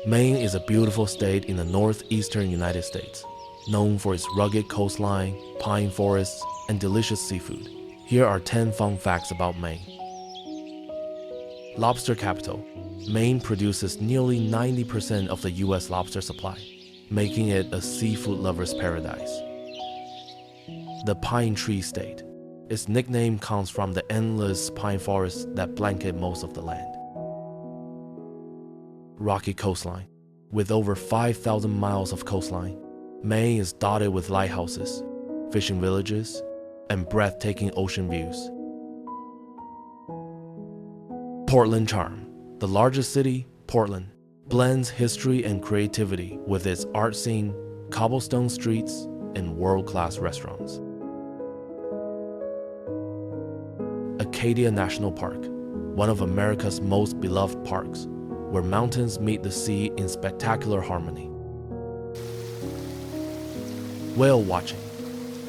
Maine is a beautiful state in the northeastern United States, known for its rugged coastline, pine forests, and delicious seafood. Here are 10 fun facts about Maine. Lobster capital. Maine produces nearly 90% of the U.S. lobster supply, making it a seafood lover's paradise. The Pine Tree State. Its nickname comes from the endless pine forests that blanket most of the land. Rocky coastline. With over 5,000 miles of coastline, Maine is dotted with lighthouses, fishing villages, and breathtaking ocean views. Portland charm. The largest city, Portland, blends history and creativity with its art scene, cobblestone streets, and world-class restaurants. Acadia National Park, one of America's most beloved parks, where mountains meet the sea in spectacular harmony. Whale watching.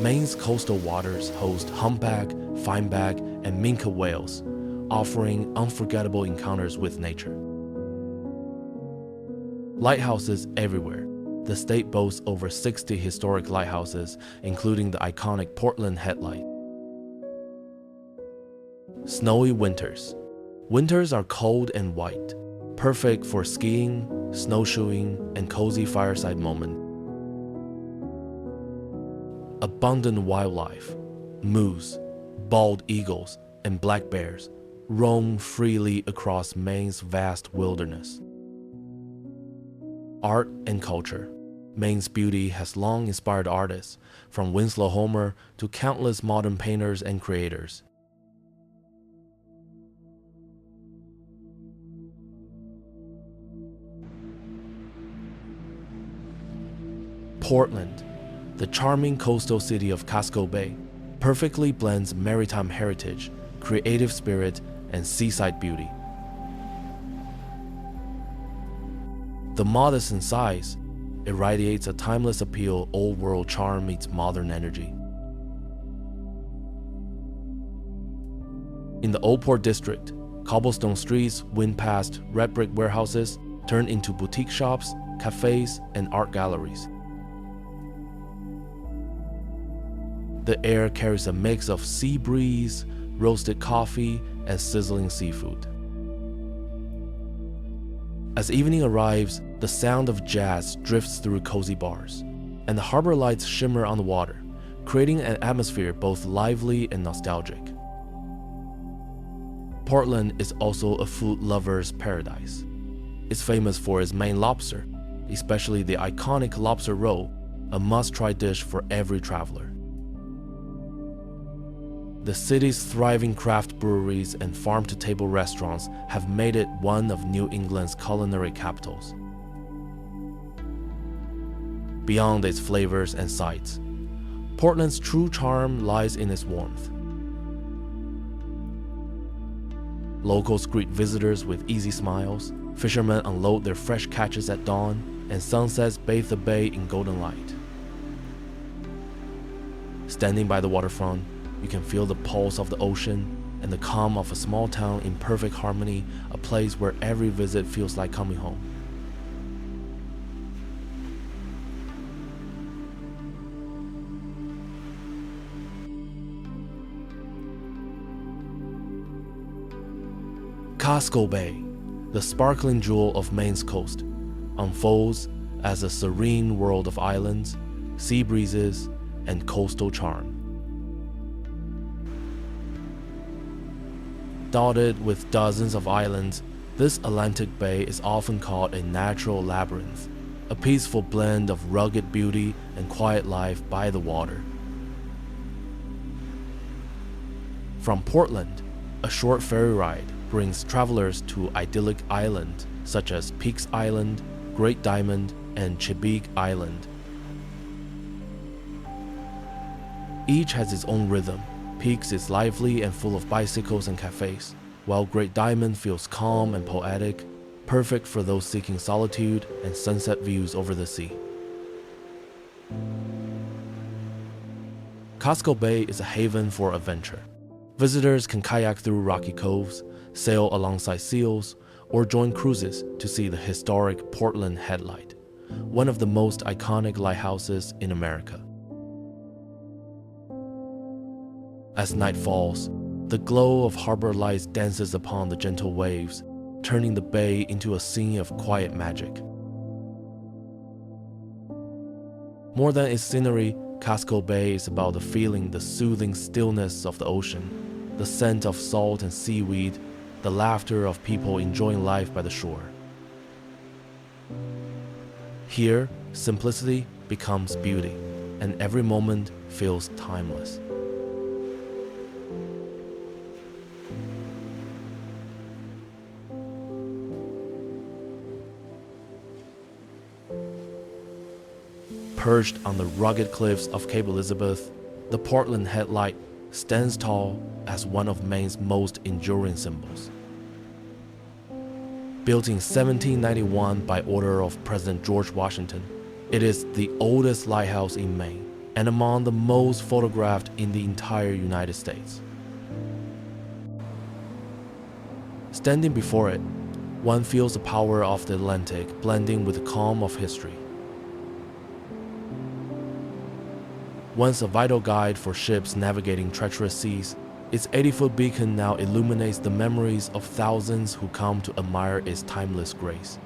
Maine's coastal waters host humpback, fineback, and minke whales, offering unforgettable encounters with nature. Lighthouses everywhere. The state boasts over 60 historic lighthouses, including the iconic Portland Headlight. Snowy winters. Winters are cold and white, perfect for skiing, snowshoeing, and cozy fireside moments. Abundant wildlife. Moose, bald eagles, and black bears roam freely across Maine's vast wilderness. Art and culture. Maine's beauty has long inspired artists, from Winslow Homer to countless modern painters and creators. Portland, the charming coastal city of Casco Bay, perfectly blends maritime heritage, creative spirit, and seaside beauty. The modest in size, it radiates a timeless appeal. Old world charm meets modern energy. In the Old Port District, cobblestone streets wind past red brick warehouses, turn into boutique shops, cafes, and art galleries. The air carries a mix of sea breeze, roasted coffee, and sizzling seafood. As evening arrives, the sound of jazz drifts through cozy bars, and the harbor lights shimmer on the water, creating an atmosphere both lively and nostalgic. Portland is also a food lover's paradise. It's famous for its Maine lobster, especially the iconic lobster roll, a must-try dish for every traveler. The city's thriving craft breweries and farm-to-table restaurants have made it one of New England's culinary capitals. Beyond its flavors and sights, Portland's true charm lies in its warmth. Locals greet visitors with easy smiles, fishermen unload their fresh catches at dawn, and sunsets bathe the bay in golden light. Standing by the waterfront, you can feel the pulse of the ocean and the calm of a small town in perfect harmony, a place where every visit feels like coming home. Casco Bay, the sparkling jewel of Maine's coast, unfolds as a serene world of islands, sea breezes, and coastal charm. Dotted with dozens of islands, this Atlantic Bay is often called a natural labyrinth, a peaceful blend of rugged beauty and quiet life by the water. From Portland, a short ferry ride brings travelers to idyllic islands such as Peaks Island, Great Diamond, and Chesapeake Island. Each has its own rhythm. Peaks is lively and full of bicycles and cafes, while Great Diamond feels calm and poetic, perfect for those seeking solitude and sunset views over the sea. Casco Bay is a haven for adventure. Visitors can kayak through rocky coves, sail alongside seals, or join cruises to see the historic Portland Headlight, one of the most iconic lighthouses in America. As night falls, the glow of harbor lights dances upon the gentle waves, turning the bay into a scene of quiet magic. More than its scenery, Casco Bay is about the feeling, the soothing stillness of the ocean, the scent of salt and seaweed, the laughter of people enjoying life by the shore. Here, simplicity becomes beauty, and every moment feels timeless. Perched on the rugged cliffs of Cape Elizabeth, the Portland Headlight stands tall as one of Maine's most enduring symbols. Built in 1791 by order of President George Washington, it is the oldest lighthouse in Maine and among the most photographed in the entire United States. Standing before it, one feels the power of the Atlantic blending with the calm of history. Once a vital guide for ships navigating treacherous seas, its 80-foot beacon now illuminates the memories of thousands who come to admire its timeless grace.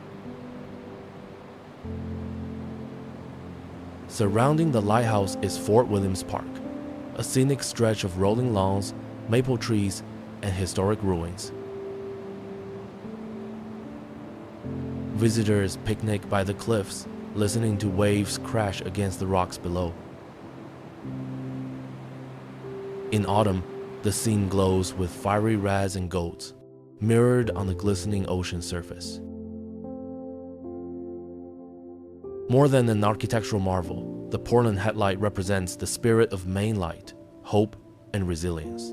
Surrounding the lighthouse is Fort Williams Park, a scenic stretch of rolling lawns, maple trees, and historic ruins. Visitors picnic by the cliffs, listening to waves crash against the rocks below. In autumn, the scene glows with fiery reds and golds, mirrored on the glistening ocean surface. More than an architectural marvel, the Portland Headlight represents the spirit of Maine light, hope, and resilience.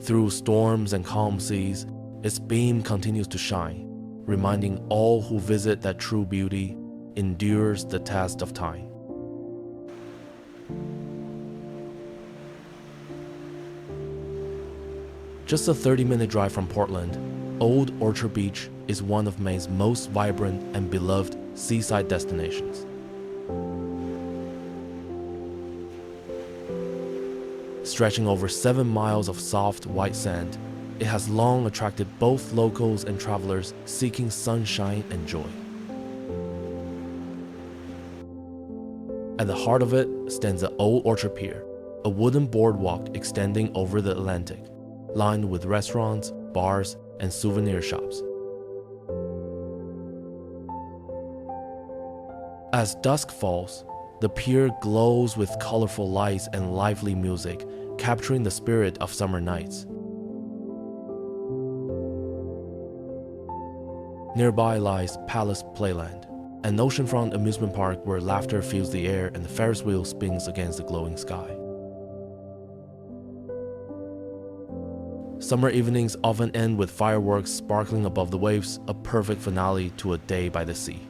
Through storms and calm seas, its beam continues to shine, reminding all who visit that true beauty endures the test of time. Just a 30-minute drive from Portland, Old Orchard Beach is one of Maine's most vibrant and beloved seaside destinations. Stretching over 7 miles of soft white sand, it has long attracted both locals and travelers seeking sunshine and joy. At the heart of it stands the Old Orchard Pier, a wooden boardwalk extending over the Atlantic, lined with restaurants, bars, and souvenir shops. As dusk falls, the pier glows with colorful lights and lively music, capturing the spirit of summer nights. Nearby lies Palace Playland, an oceanfront amusement park where laughter fills the air and the Ferris wheel spins against the glowing sky. Summer evenings often end with fireworks sparkling above the waves, a perfect finale to a day by the sea.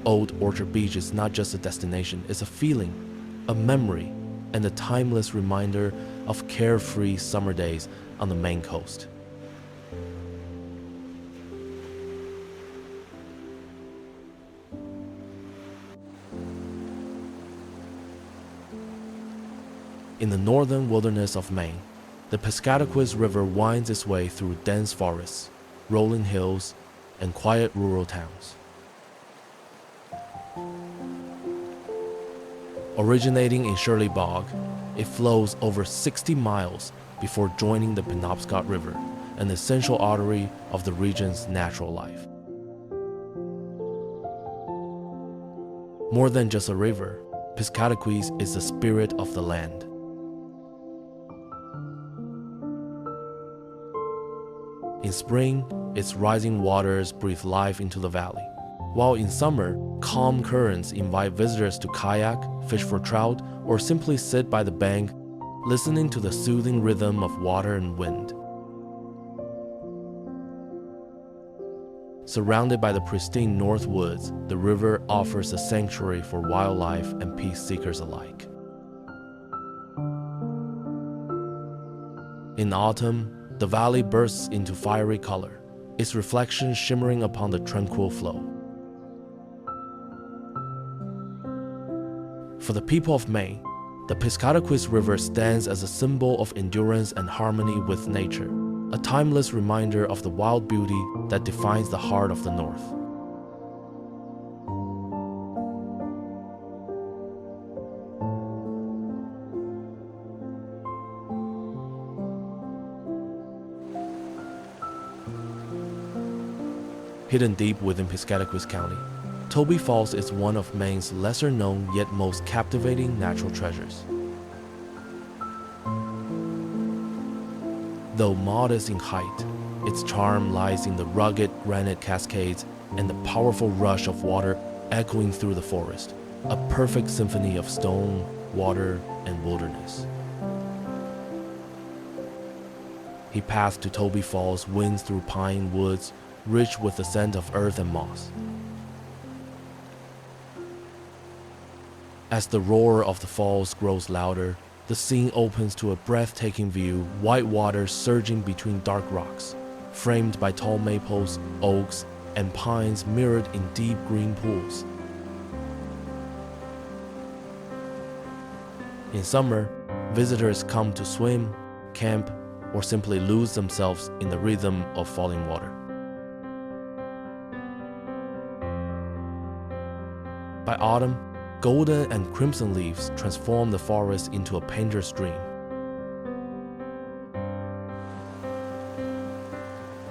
Old Orchard Beach is not just a destination, it's a feeling, a memory, and a timeless reminder of carefree summer days on the Maine coast. In the northern wilderness of Maine, the Piscataquis River winds its way through dense forests, rolling hills, and quiet rural towns. Originating in Shirley Bog, it flows over 60 miles before joining the Penobscot River, an essential artery of the region's natural life. More than just a river, Piscataquis is the spirit of the land. In spring, its rising waters breathe life into the valley, while in summer, calm currents invite visitors to kayak, fish for trout, or simply sit by the bank, listening to the soothing rhythm of water and wind. Surrounded by the pristine North Woods, the river offers a sanctuary for wildlife and peace seekers alike. In autumn, the valley bursts into fiery color, its reflection shimmering upon the tranquil flow. For the people of Maine, the Piscataquis River stands as a symbol of endurance and harmony with nature, a timeless reminder of the wild beauty that defines the heart of the North. Hidden deep within Piscataquis County, Tobey Falls is one of Maine's lesser-known yet most captivating natural treasures. Though modest in height, its charm lies in the rugged granite cascades and the powerful rush of water echoing through the forest, a perfect symphony of stone, water, and wilderness. He passed to Tobey Falls winds through pine woods, rich with the scent of earth and moss. As the roar of the falls grows louder, the scene opens to a breathtaking view, white water surging between dark rocks, framed by tall maples, oaks, and pines mirrored in deep green pools. In summer, visitors come to swim, camp, or simply lose themselves in the rhythm of falling water. By autumn, golden and crimson leaves transform the forest into a painter's dream.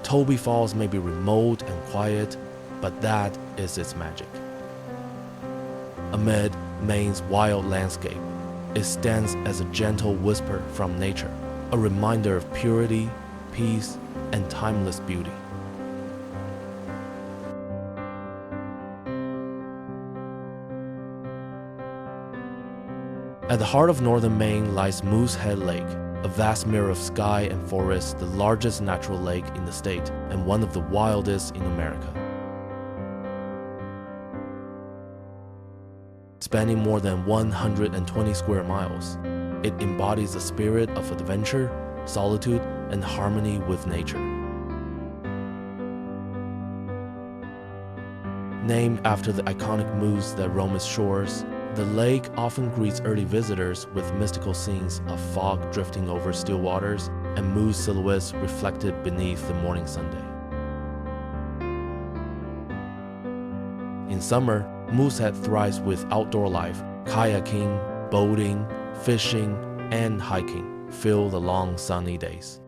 Tobey Falls may be remote and quiet, but that is its magic. Amid Maine's wild landscape, it stands as a gentle whisper from nature, a reminder of purity, peace, and timeless beauty. At the heart of northern Maine lies Moosehead Lake, a vast mirror of sky and forest, the largest natural lake in the state and one of the wildest in America. Spanning more than 120 square miles, it embodies the spirit of adventure, solitude, and harmony with nature. Named after the iconic moose that roam its shores, the lake often greets early visitors with mystical scenes of fog drifting over still waters and moose silhouettes reflected beneath the morning sunday. In summer, Moosehead thrives with outdoor life. Kayaking, boating, fishing, and hiking fill the long sunny days.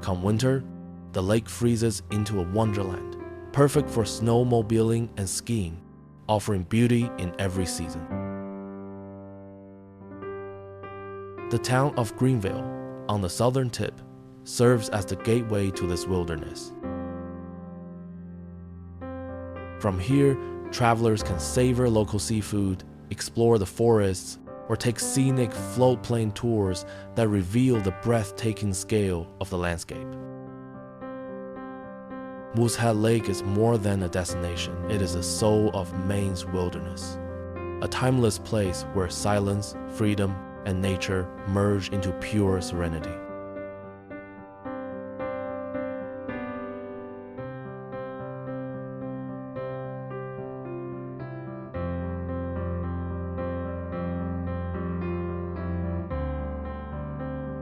Come winter, the lake freezes into a wonderland, perfect for snowmobiling and skiing, offering beauty in every season. The town of Greenville, on the southern tip, serves as the gateway to this wilderness. From here, travelers can savor local seafood, explore the forests, or take scenic floatplane tours that reveal the breathtaking scale of the landscape. Moosehead Lake is more than a destination, it is the soul of Maine's wilderness, a timeless place where silence, freedom, and nature merge into pure serenity.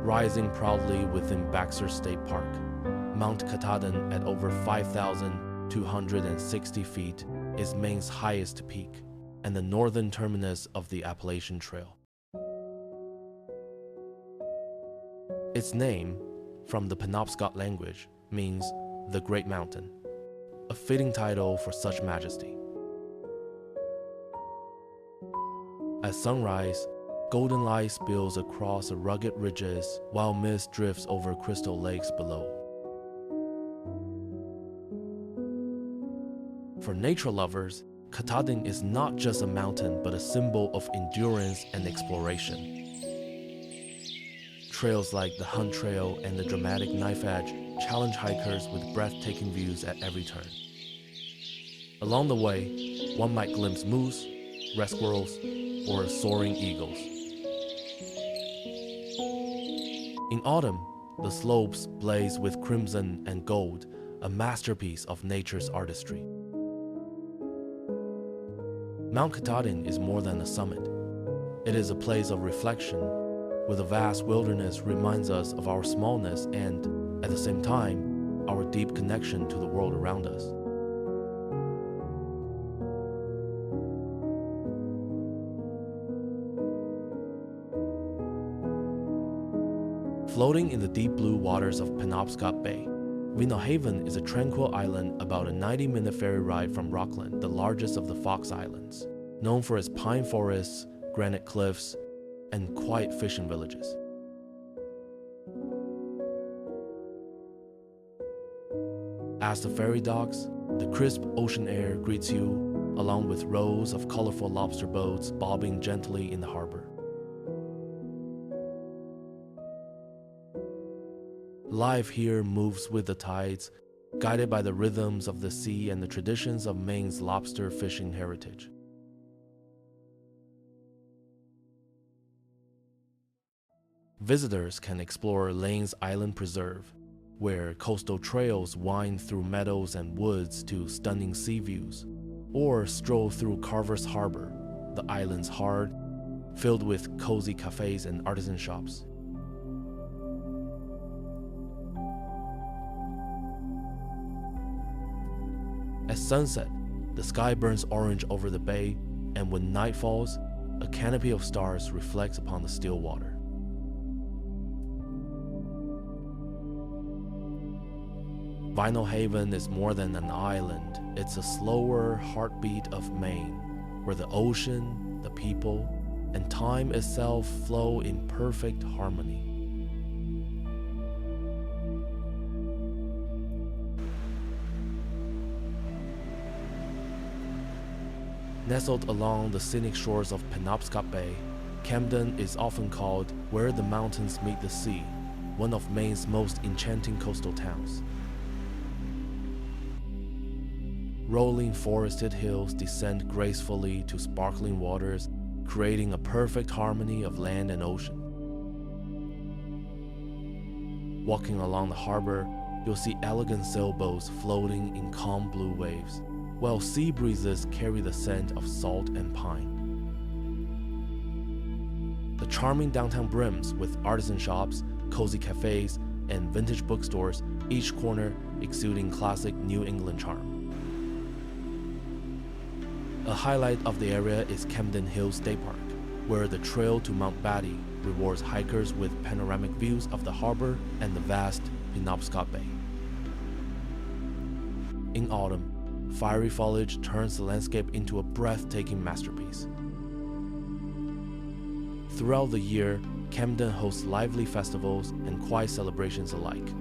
Rising proudly within Baxter State Park, Mount Katahdin at over 5,260 feet is Maine's highest peak and the northern terminus of the Appalachian Trail. Its name, from the Penobscot language, means the Great Mountain, a fitting title for such majesty. At sunrise, golden light spills across the rugged ridges while mist drifts over crystal lakes below. For nature lovers, Katahdin is not just a mountain but a symbol of endurance and exploration. Trails like the Hunt Trail and the dramatic Knife Edge challenge hikers with breathtaking views at every turn. Along the way, one might glimpse moose, red squirrels, or soaring eagles. In autumn, the slopes blaze with crimson and gold, a masterpiece of nature's artistry. Mount Katahdin is more than a summit. It is a place of reflection, where the vast wilderness reminds us of our smallness and, at the same time, our deep connection to the world around us. Floating in the deep blue waters of Penobscot Bay, Vinalhaven is a tranquil island about a 90-minute ferry ride from Rockland, the largest of the Fox Islands, known for its pine forests, granite cliffs, and quiet fishing villages. As the ferry docks, the crisp ocean air greets you, along with rows of colorful lobster boats bobbing gently in the harbor. Life here moves with the tides, guided by the rhythms of the sea and the traditions of Maine's lobster fishing heritage. Visitors can explore Lane's Island Preserve, where coastal trails wind through meadows and woods to stunning sea views, or stroll through Carver's Harbor, the island's heart, filled with cozy cafes and artisan shops. At sunset, the sky burns orange over the bay, and when night falls, a canopy of stars reflects upon the still water. Vinalhaven is more than an island. It's a slower heartbeat of Maine, where the ocean, the people, and time itself flow in perfect harmony. Nestled along the scenic shores of Penobscot Bay, Camden is often called "where the mountains meet the sea," one of Maine's most enchanting coastal towns. Rolling forested hills descend gracefully to sparkling waters, creating a perfect harmony of land and ocean. Walking along the harbor, you'll see elegant sailboats floating in calm blue waves, while sea breezes carry the scent of salt and pine. The charming downtown brims with artisan shops, cozy cafes, and vintage bookstores, each corner exuding classic New England charm. A highlight of the area is Camden Hill State Park, where the trail to Mount Batty rewards hikers with panoramic views of the harbor and the vast Penobscot Bay. In autumn, fiery foliage turns the landscape into a breathtaking masterpiece. Throughout the year, Camden hosts lively festivals and quiet celebrations alike,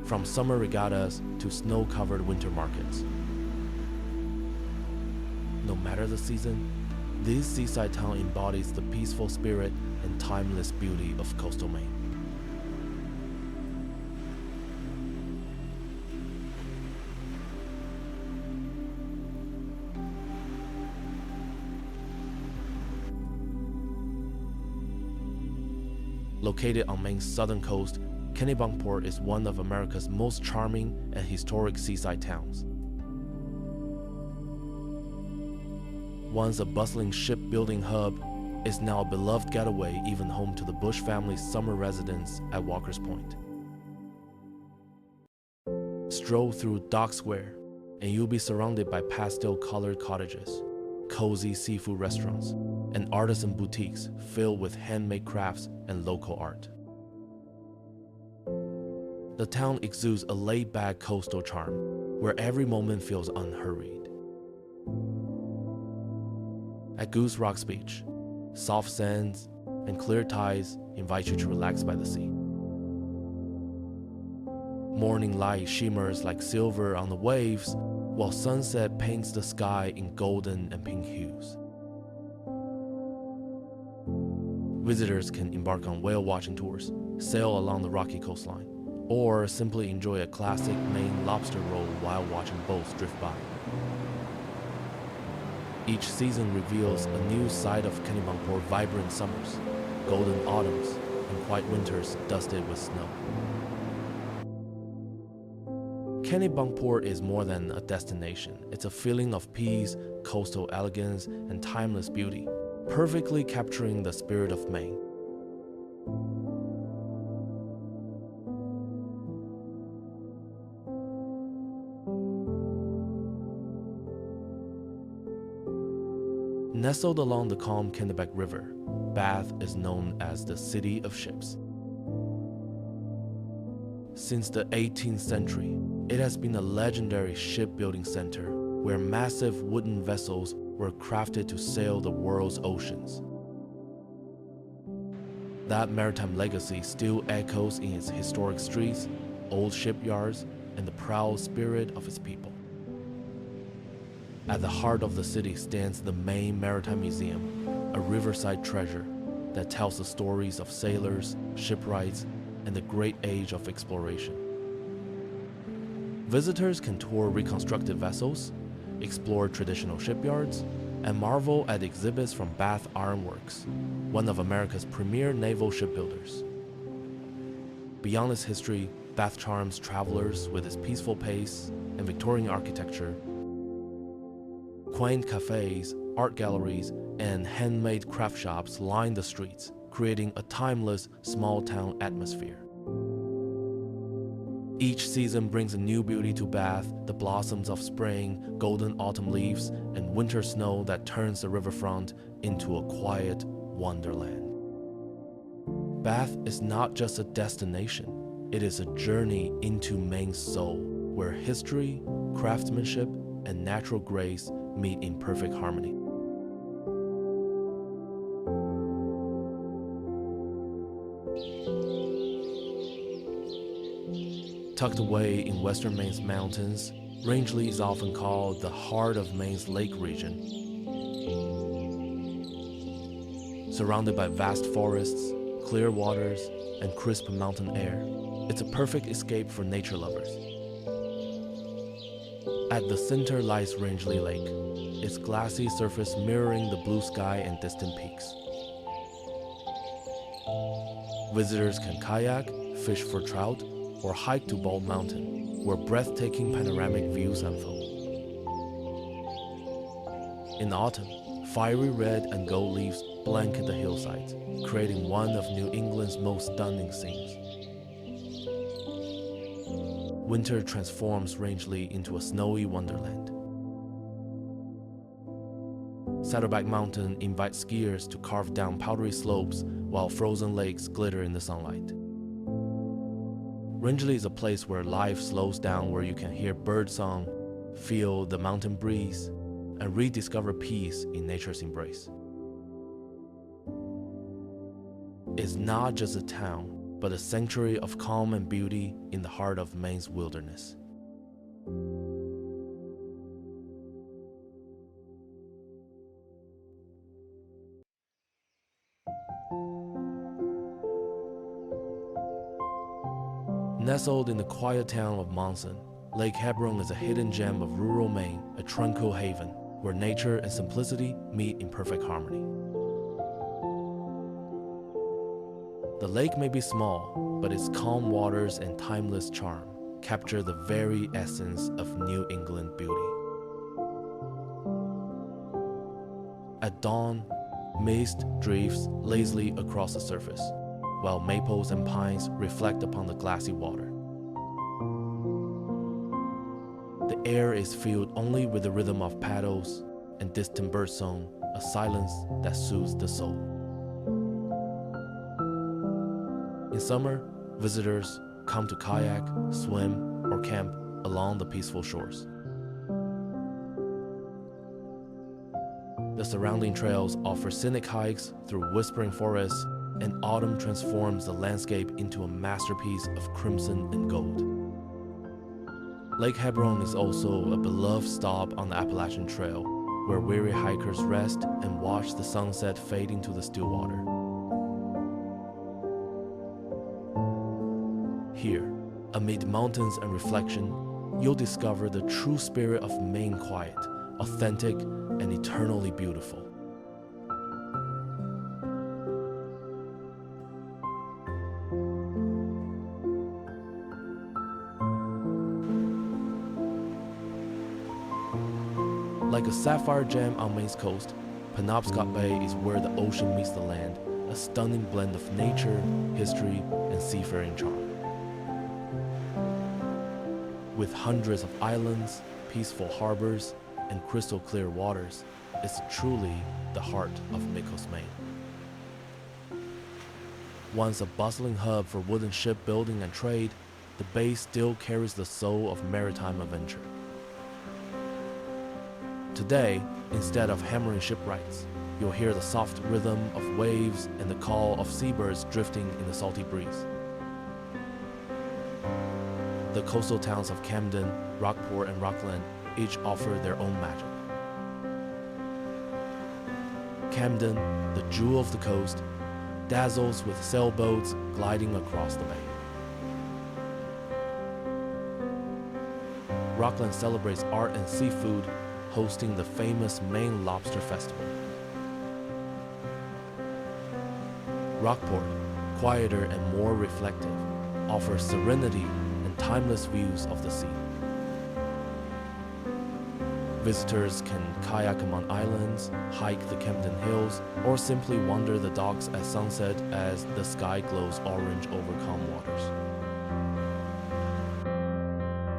from summer regattas to snow-covered winter markets. No matter the season, this seaside town embodies the peaceful spirit and timeless beauty of coastal Maine. Located on Maine's southern coast, Kennebunkport is one of America's most charming and historic seaside towns. Once a bustling shipbuilding hub, it's now a beloved getaway, even home to the Bush family's summer residence at Walker's Point. Stroll through Dock Square, and you'll be surrounded by pastel-colored cottages, cozy seafood restaurants, and artisan boutiques filled with handmade crafts and local art. The town exudes a laid-back coastal charm, where every moment feels unhurried. At Goose Rocks Beach, soft sands and clear tides invite you to relax by the sea. Morning light shimmers like silver on the waves, while sunset paints the sky in golden and pink hues. Visitors can embark on whale watching tours, sail along the rocky coastline, or simply enjoy a classic Maine lobster roll while watching boats drift by. Each season reveals a new side of Kennebunkport: vibrant summers, golden autumns, and quiet winters dusted with snow. Kennebunkport is more than a destination. It's a feeling of peace, coastal elegance, and timeless beauty, perfectly capturing the spirit of Maine. Nestled along the calm Kennebunkport River, Bath is known as the City of Ships. Since the 18th century, it has been a legendary shipbuilding center where massive wooden vessels were crafted to sail the world's oceans. That maritime legacy still echoes in its historic streets, old shipyards, and the proud spirit of its people. At the heart of the city stands the Maine Maritime Museum, a riverside treasure that tells the stories of sailors, shipwrights, and the great age of exploration. Visitors can tour reconstructed vessels, explore traditional shipyards, and marvel at exhibits from Bath Iron Works, one of America's premier naval shipbuilders. Beyond its history, Bath charms travelers with its peaceful pace and Victorian architecture. Quaint cafes, art galleries, and handmade craft shops line the streets, creating a timeless, small-town atmosphere. Each season brings a new beauty to Bath, the blossoms of spring, golden autumn leaves, and winter snow that turns the riverfront into a quiet wonderland. Bath is not just a destination, it is a journey into Maine's soul, where history, craftsmanship, and natural grace meet in perfect harmony. Tucked away in western Maine's mountains, Rangeley is often called the heart of Maine's lake region. Surrounded by vast forests, clear waters, and crisp mountain air, it's a perfect escape for nature lovers. At the center lies Rangeley Lake, its glassy surface mirroring the blue sky and distant peaks. Visitors can kayak, fish for trout, or hike to Bald Mountain, where breathtaking panoramic views unfold. In autumn, fiery red and gold leaves blanket the hillsides, creating one of New England's most stunning scenes. Winter transforms Rangeley into a snowy wonderland. Saddleback Mountain invites skiers to carve down powdery slopes while frozen lakes glitter in the sunlight. Rangeley is a place where life slows down, where you can hear birdsong, feel the mountain breeze, and rediscover peace in nature's embrace. It's not just a town, but a sanctuary of calm and beauty in the heart of Maine's wilderness. Nestled in the quiet town of Monson, Lake Hebron is a hidden gem of rural Maine, a tranquil haven where nature and simplicity meet in perfect harmony. The lake may be small, but its calm waters and timeless charm capture the very essence of New England beauty. At dawn, mist drifts lazily across the surface, while maples and pines reflect upon the glassy water. The air is filled only with the rhythm of paddles and distant birdsong, a silence that soothes the soul. In summer, visitors come to kayak, swim, or camp along the peaceful shores. The surrounding trails offer scenic hikes through whispering forests, and autumn transforms the landscape into a masterpiece of crimson and gold. Lake Hebron is also a beloved stop on the Appalachian Trail, where weary hikers rest and watch the sunset fade into the still water. Here, amid mountains and reflection, you'll discover the true spirit of Maine quiet, authentic and eternally beautiful. Like a sapphire gem on Maine's coast, Penobscot Bay is where the ocean meets the land, a stunning blend of nature, history, and seafaring charm. With hundreds of islands, peaceful harbors, and crystal clear waters, it's truly the heart of Mykonos, Maine. Once a bustling hub for wooden shipbuilding and trade, the bay still carries the soul of maritime adventure. Today, instead of hammering shipwrights, you'll hear the soft rhythm of waves and the call of seabirds drifting in the salty breeze. The coastal towns of Camden, Rockport, and Rockland each offer their own magic. Camden, the jewel of the coast, dazzles with sailboats gliding across the bay. Rockland celebrates art and seafood, hosting the famous Maine Lobster Festival. Rockport, quieter and more reflective, offers serenity and timeless views of the sea. Visitors can kayak among islands, hike the Camden Hills, or simply wander the docks at sunset as the sky glows orange over calm waters.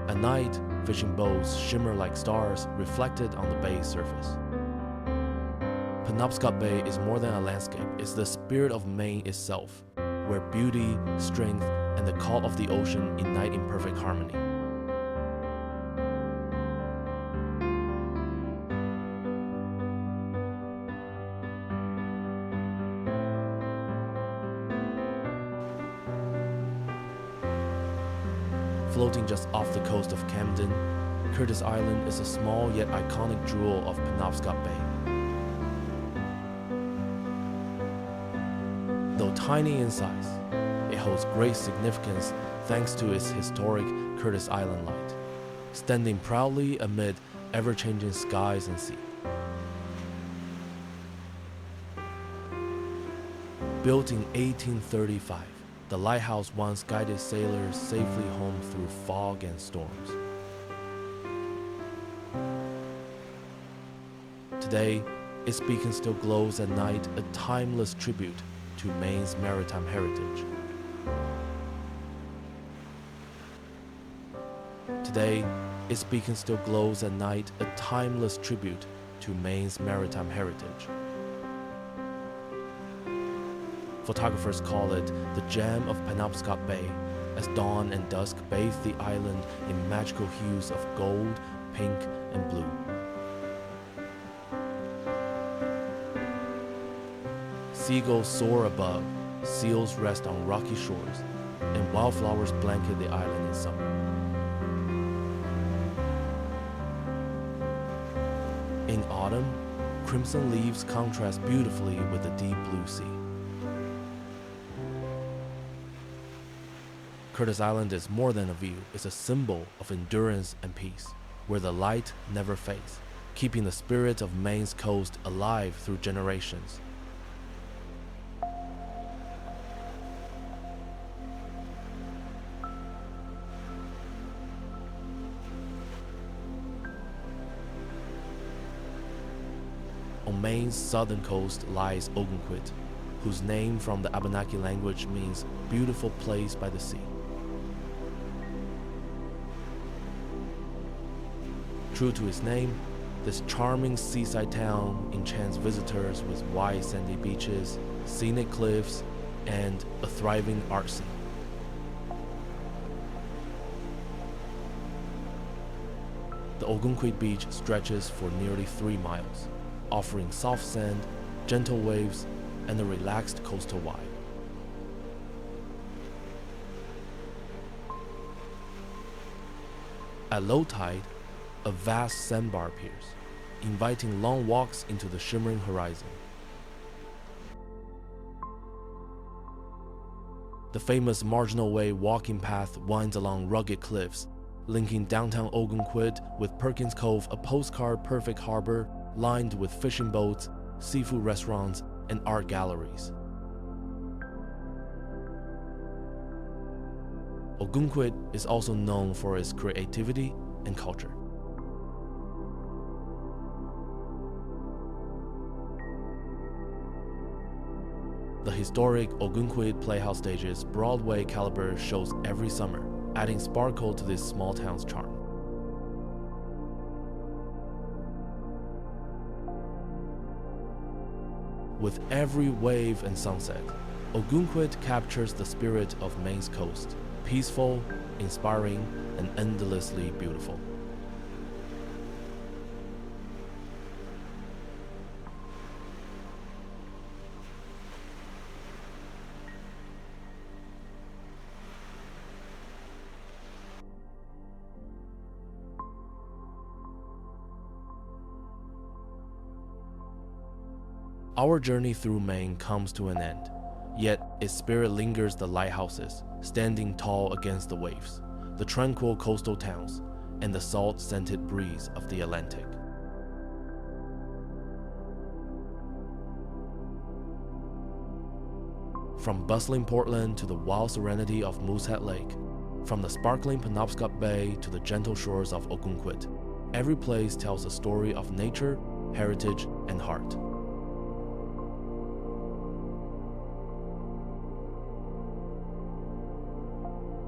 At night, fishing boats shimmer like stars reflected on the bay's surface. Penobscot Bay is more than a landscape, it's the spirit of Maine itself, where beauty, strength, and the call of the ocean unite in perfect harmony. Floating just off the coast of Camden, Curtis Island is a small yet iconic jewel of Penobscot Bay. Though tiny in size, it holds great significance thanks to its historic Curtis Island Light, standing proudly amid ever-changing skies and sea. Built in 1835, the lighthouse once guided sailors safely home through fog and storms. Today, its beacon still glows at night, a timeless tribute to Maine's maritime heritage. Today, its beacon still glows at night, a timeless tribute to Maine's maritime heritage. Photographers call it the gem of Penobscot Bay, as dawn and dusk bathe the island in magical hues of gold, pink, and blue. Seagulls soar above, seals rest on rocky shores, and wildflowers blanket the island in summer. In autumn, crimson leaves contrast beautifully with the deep blue sea. Curtis Island is more than a view, it's a symbol of endurance and peace, where the light never fades, keeping the spirit of Maine's coast alive through generations. On Maine's southern coast lies Ogunquit, whose name from the Abenaki language means beautiful place by the sea. True to its name, this charming seaside town enchants visitors with wide sandy beaches, scenic cliffs, and a thriving art scene. The Ogunquit beach stretches for nearly 3 miles, offering soft sand, gentle waves, and a relaxed coastal vibe. At low tide, a vast sandbar appears, inviting long walks into the shimmering horizon. The famous Marginal Way walking path winds along rugged cliffs, linking downtown Ogunquit with Perkins Cove, a postcard-perfect harbor lined with fishing boats, seafood restaurants, and art galleries. Ogunquit is also known for its creativity and culture. The historic Ogunquit Playhouse Stage's Broadway caliber shows every summer, adding sparkle to this small town's charm. With every wave and sunset, Ogunquit captures the spirit of Maine's coast, peaceful, inspiring, and endlessly beautiful. Our journey through Maine comes to an end, yet its spirit lingers: the lighthouses, standing tall against the waves, the tranquil coastal towns, and the salt-scented breeze of the Atlantic. From bustling Portland to the wild serenity of Moosehead Lake, from the sparkling Penobscot Bay to the gentle shores of Ogunquit, every place tells a story of nature, heritage, and heart.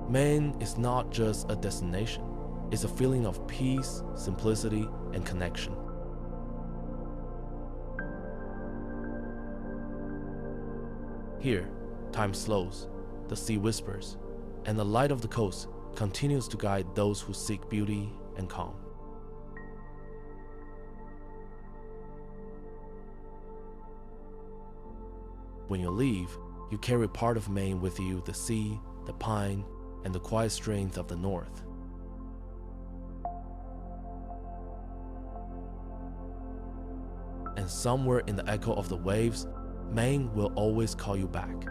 Maine is not just a destination, it's a feeling of peace, simplicity, and connection. Here, time slows, the sea whispers, and the light of the coast continues to guide those who seek beauty and calm. When you leave, you carry part of Maine with you: the sea, the pine, and the quiet strength of the north. And somewhere in the echo of the waves, Maine will always call you back.